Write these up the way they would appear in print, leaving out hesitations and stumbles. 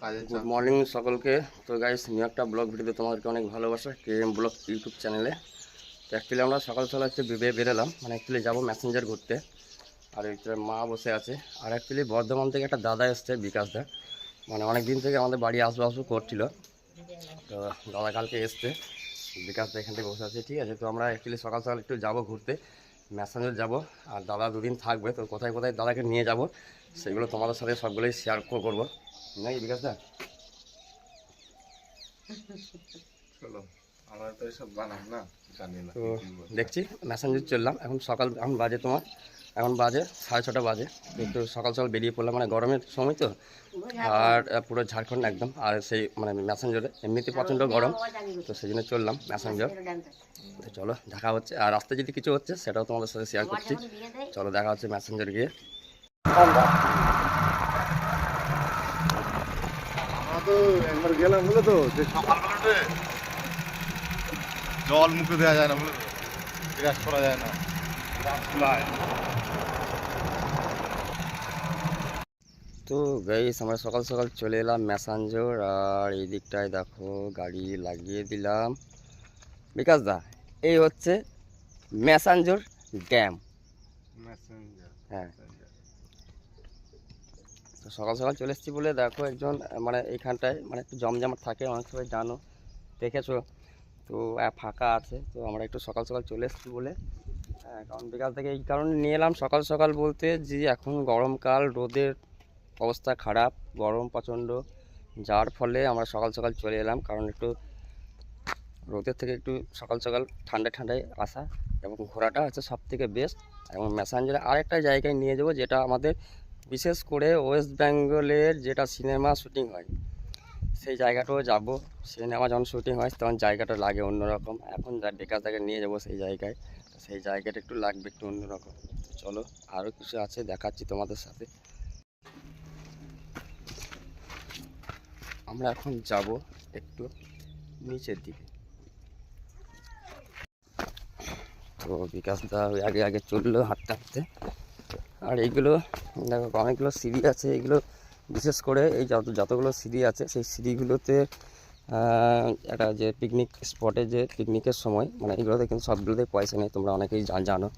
Good morning সকলকে। তো guys, new একটা ব্লগ ভিডিওতে তোমাদেরকে অনেক ভালোবাসা কেএম ব্লগ ইউটিউব চ্যানেলে। তো অ্যাকচুয়ালি আমরা সকাল সকাল একটু বেরোলাম, মানে অ্যাকচুয়ালি যাবো ম্যাসেঞ্জার ঘুরতে। আর একটু মা বসে আছে। আর অ্যাকচুয়ালি বর্ধমান থেকে একটা দাদা এসছে, বিকাশ দা, মানে অনেক দিন থেকে আমাদের বাড়ি আসবো করছিল। তো দাদা কালকে এসছে, বিকাশ দা এখান থেকে বসে আছে। ঠিক আছে, তো আমরা অ্যাকচুয়ালি সকাল সকাল একটু যাবো ঘুরতে, ম্যাসেঞ্জার যাব। আর দাদা দুদিন থাকবে, তো কোথায় কোথায় দাদাকে নিয়ে যাব সেগুলো তোমাদের সাথে সবগুলোই শেয়ার করবো, নাকি বিকাশ দা? চলো, আমরা তো এসব বানাম না, জানি না। তো দেখছি ম্যাসেঞ্জার চললাম। এখন সকাল, এখন বাজে তোমার, এখন বাজে 6:30 বাজে। একটু সকাল সকাল বেরিয়ে পড়লাম, মানে গরমের সময় তো। আর পুরো ঝাড়খণ্ড একদম, আর সেই মানে ম্যাসেঞ্জারে এমনিতে প্রচণ্ড গরম, তো সেই জন্য চললাম ম্যাসেঞ্জার। তো চলো দেখা হচ্ছে, আর রাস্তায় যদি কিছু হচ্ছে সেটাও তোমাদের সাথে শেয়ার করছি। চলো দেখা হচ্ছে ম্যাসেঞ্জার গিয়ে। আমরা তো একবার গেলাম, বুঝলো তো, যে সকালবেলাতে জল মুখে দেওয়া যায় না, বুঝলো তো, বিরাজ করা যায় না, রাস্তায়। তো গাইস, আমরা সকাল সকাল চলে এলাম ম্যাসেঞ্জার। আর এই দিকটায় দেখো গাড়ি লাগিয়ে দিলাম। বিকাশ দা, এই হচ্ছে ম্যাসেঞ্জার ড্যাম। হ্যাঁ, তো সকাল সকাল চলে এসেছি বলে দেখো একজন, মানে এইখানটায় মানে একটু জমজমাট থাকে, অনেক সময় জানো, দেখেছো তো। ফাঁকা আছে, তো আমরা একটু সকাল সকাল চলে এসেছি বলে, কারণ বিকাল থেকে এই কারণে নিয়ে এলাম সকাল সকাল বলতে, যে এখন গরমকাল, রোদের অবস্থা খারাপ, গরম প্রচণ্ড, যার ফলে আমরা সকাল সকাল চলে এলাম। কারণ একটু রোদের থেকে একটু সকাল সকাল ঠান্ডায় ঠান্ডায় আসা এবং ঘোরাটা হচ্ছে সব থেকে বেস্ট। এবং ম্যাসেঞ্জারে আরেকটা জায়গায় নিয়ে যাবো, যেটা আমাদের বিশেষ করে ওয়েস্ট বেঙ্গলের যেটা সিনেমা শ্যুটিং হয়, সেই জায়গাটাও যাব। সিনেমা যখন শ্যুটিং হয় তখন জায়গাটা লাগে অন্যরকম। এখন যা বেকার তাকে নিয়ে যাব সেই জায়গায়, সেই জায়গাটা একটু লাগবে একটু অন্যরকম। চলো, আরও কিছু আছে দেখাচ্ছি তোমাদের সাথে। আমরা এখন যাব একটু নিচের দিকে। তো বিকাশ দা ওই আগে আগে চললো হাঁটতে হাঁটতে। আর এইগুলো দেখো অনেকগুলো সিঁড়ি আছে, এইগুলো বিশেষ করে এই যতগুলো সিঁড়ি আছে সেই সিঁড়িগুলোতে একটা যে পিকনিক স্পটে, যে পিকনিকের সময়, মানে এইগুলোতে কিন্তু সবগুলোতেই পয়সা নেই, তোমরা অনেকেই জানো।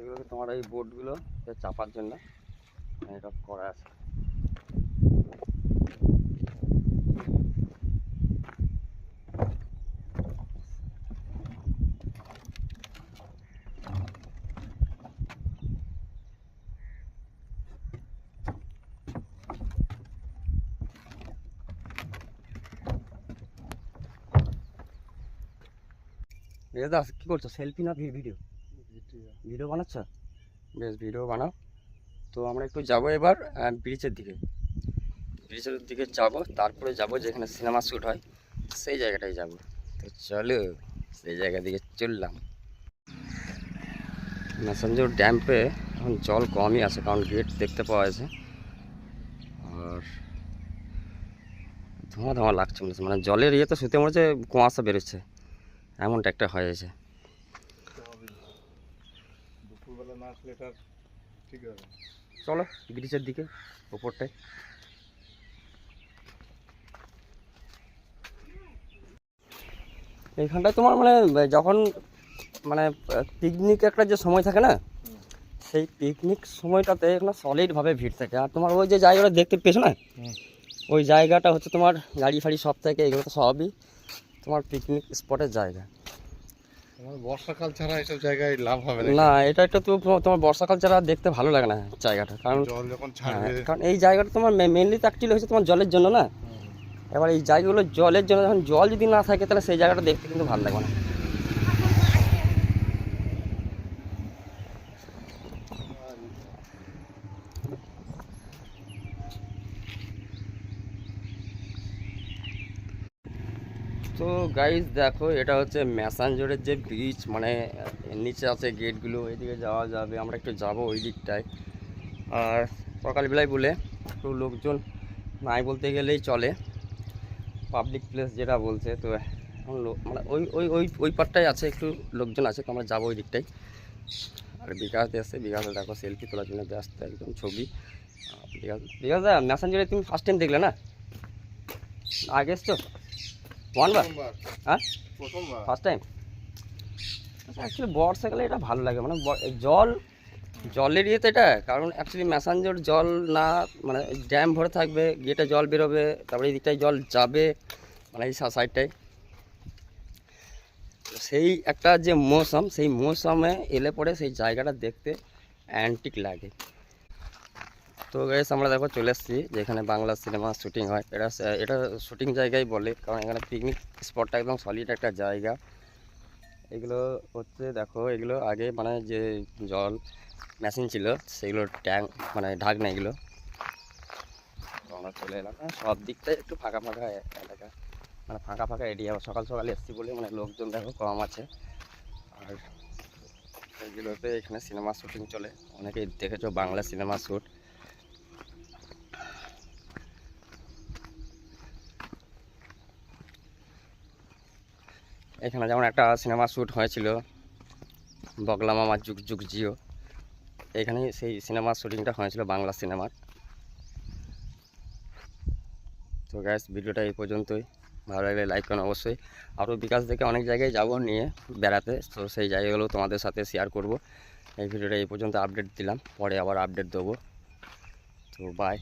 এগুলো তোমার এই বোটগুলো চাপার জন্য এটা করা আছে। দাদা কী করছো, সেলফি না ভিডিও? ভিডিও বানাচ্ছ? বেশ, ভিডিও বানাও। তো আমরা একটু যাব এবার ব্রিজের দিকে, ব্রিজের দিকে যাব, তারপরে যাব যেখানে সিনেমা শ্যুট হয় সেই জায়গাটায় যাব। তো চলো সেই জায়গা দিকে চললাম। ম্যাসেঞ্জার ড্যাম্পে এখন জল কমই আছে, কারণ গেট দেখতে পাওয়া যাচ্ছে। আর ধোঁয়া ধোঁয়া লাগছে, মানে জলের ইয়ে তো শুতে মনে হচ্ছে কুয়াশা বেরোচ্ছে, এমনটা একটা হয়েছে। দুপুরবেলা না আসলে এটা ঠিক হবে। চলো ব্রিজের দিকে, ওপরটায়। এইখানটায় তোমার মানে যখন মানে পিকনিক একটা যে সময় থাকে না, সেই পিকনিক সময়টাতে এখানে সলিডভাবে ভিড় থাকে। আর তোমার ওই যে জায়গাটা দেখতে পেয়েছো না, ওই জায়গাটা হচ্ছে তোমার গাড়ি ফাড়ি সব থেকে, এগুলো তো সবই তোমার পিকনিক স্পটের জায়গা। তোমার বর্ষাকাল ছাড়া এসব জায়গায় লাভ হবে না। না, এটা একটু তো তোমার বর্ষাকাল ছাড়া দেখতে ভালো লাগে না জায়গাটা, কারণ জল যখন ছাড়বে, কারণ এই জায়গাটা তোমার মেনলি তো অ্যাকচুয়ালি হচ্ছে তোমার জলের জন্য না। এবার এই জায়গাগুলো জলের জন্য, যখন জল যদি না থাকে তাহলে সেই জায়গাটা দেখতে কিন্তু ভালো লাগবে না। তো গাইজ দেখো, এটা হচ্ছে ম্যাসাঞ্জরের যে ব্রিজ, মানে নিচে আছে গেটগুলো, ওইদিকে যাওয়া যাবে। আমরা একটু যাবো ওই দিকটায়। আর সকালবেলায় বলে একটু লোকজন নাই বলতে গেলেই চলে, পাবলিক প্লেস যেটা বলছে। তো এখন মানে ওই ওই ওই ওই পারটাই আছে, একটু লোকজন আছে, তো আমরা যাবো ওই দিকটাই। আর বিকাশ এসে, বিকাশে দেখো সেলফি তোলার জন্য ব্যস্ত একদম, ছবি। বিকাশ, বিকাশ দা ম্যাসেঞ্জারে তুমি ফার্স্ট টাইম দেখলে না? আগে এসছো 1 বার? হ্যাঁ, প্রথমবার। First time. অ্যাকচুয়ালি বর্ষাকালে এটা ভালো লাগে, মানে জলের ইয়েতে এটা, কারণ অ্যাকচুয়ালি ম্যাসাঞ্জোর জল না, মানে ড্যাম ভরে থাকবে, গেটে জল বেরোবে, তারপরে এই দিকটায় জল যাবে, মানে এই সাইডটায়। সেই একটা যে মৌসুম, সেই মৌসুমে এলে পরে সেই জায়গাটা দেখতে অ্যান্টিক লাগে। তো গাইস আমরা দেখো চলে এসেছি যেখানে বাংলা সিনেমা শুটিং হয়। এটা শুটিং জায়গায় বলে, কারণ এখানে পিকনিক স্পটটা একদম সলিড একটা জায়গা। এগুলো হচ্ছে দেখো, এগুলো আগে মানে যে জল মেশিন ছিল সেগুলো ট্যাঙ্ক, মানে ঢাকনা এগুলো। তো আমরা চলে এলাম, সব দিকটাই একটু ফাঁকা ফাঁকা এলাকা, মানে ফাঁকা ফাঁকা এরিয়া। সকাল সকাল এসছি বলে মানে লোকজন দেখো কম আছে। আর এগুলোতে এখানে সিনেমা শুটিং চলে, অনেকেই দেখেছো বাংলা সিনেমা শ্যুট। এখানে যেমন একটা সিনেমা শ্যুট হয়েছিল বগলা মামার যুগ যুগ জিও, এখানে সেই সিনেমার শুটিংটা হয়েছিল বাংলা সিনেমার। তো গ্যাস ভিডিওটা এই পর্যন্তই, ভালো লাগলে লাইক করুন অবশ্যই। আরও বিকাশ থেকে অনেক জায়গায় যাব নিয়ে বেড়াতে, তো সেই জায়গাগুলো তোমাদের সাথে শেয়ার করব। এই ভিডিওটা এই পর্যন্ত আপডেট দিলাম, পরে আবার আপডেট দেবো। তো বাই।